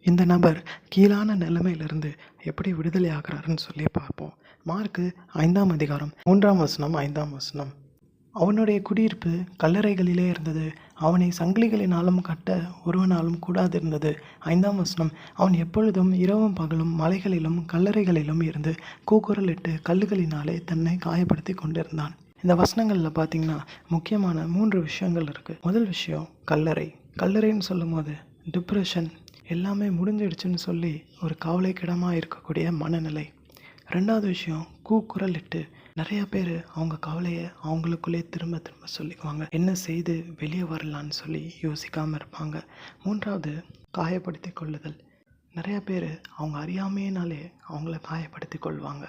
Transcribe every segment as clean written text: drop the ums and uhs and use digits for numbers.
இந்த நபர் கீழான நிலைமையிலிருந்து எப்படி விடுதலை ஆகிறாருன்னு சொல்லி பார்ப்போம். மார்க்கு 5ஆம் அதிகாரம் 3ஆம் வசனம் 5ஆம் வசனம். அவனுடைய குடியிருப்பு கல்லறைகளிலே இருந்தது. அவனை சங்கிலிகளினாலும் கட்ட ஒருவனாலும் கூடாதிருந்தது. 5ஆம் வசனம். அவன் எப்பொழுதும் இரவும் பகலும் மலைகளிலும் கல்லறைகளிலும் இருந்து கூக்குரலிட்டு கல்லுகளினாலே தன்னை காயப்படுத்தி கொண்டிருந்தான். இந்த வசனங்களில் பார்த்தீங்கன்னா முக்கியமான 3 விஷயங்கள் இருக்குது. முதல் விஷயம் கல்லறை. கல்லறைன்னு சொல்லும் போது டிப்ரெஷன், எல்லாமே முடிஞ்சிடுச்சுன்னு சொல்லி ஒரு கவலைக்கிடமாக இருக்கக்கூடிய மனநிலை. ரெண்டாவது விஷயம் கூக்குரலிட்டு. நிறைய பேர் அவங்க கவலையை அவங்களுக்குள்ளே திரும்ப திரும்ப சொல்லிக்குவாங்க. என்ன செய்து வெளியே வரலான்னு சொல்லி யோசிக்காமல் இருப்பாங்க. மூன்றாவது காயப்படுத்தி கொள்ளுதல். நிறைய பேர் அவங்க அறியாமையினாலே அவங்கள காயப்படுத்தி கொள்வாங்க.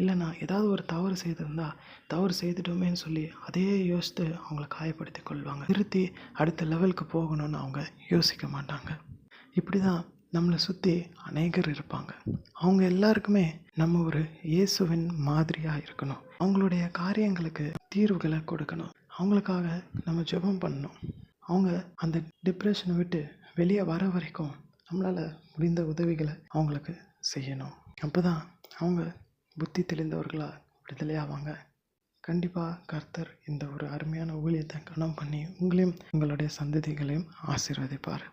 இல்லைனா ஏதாவது ஒரு தவறு செய்திருந்தா தவறு செய்துட்டோமேன்னு சொல்லி அதையே யோசித்து அவங்கள காயப்படுத்தி கொள்வாங்க. திருத்தி அடுத்த லெவலுக்கு போகணும்னு அவங்க யோசிக்க மாட்டாங்க. இப்படி தான் நம்மளை சுற்றி அநேகர் இருப்பாங்க. அவங்க எல்லாருக்குமே நம்ம ஒரு இயேசுவின் மாதிரியாக இருக்கணும். அவங்களுடைய காரியங்களுக்கு தீர்வுகளை கொடுக்கணும். அவங்களுக்காக நம்ம ஜெபம் பண்ணணும். அவங்க அந்த டிப்ரெஷனை விட்டு வெளியே வர வரைக்கும் நம்மளால் முடிந்த உதவிகளை அவங்களுக்கு செய்யணும். அப்போ தான் அவங்க புத்தி தெளிந்தவர்களாக விடுதலையாவாங்க. கண்டிப்பாக கர்த்தர் இந்த ஒரு அருமையான ஊழியத்தை கனம் பண்ணி உங்களையும் உங்களுடைய சந்ததிகளையும் ஆசீர்வதிப்பார்.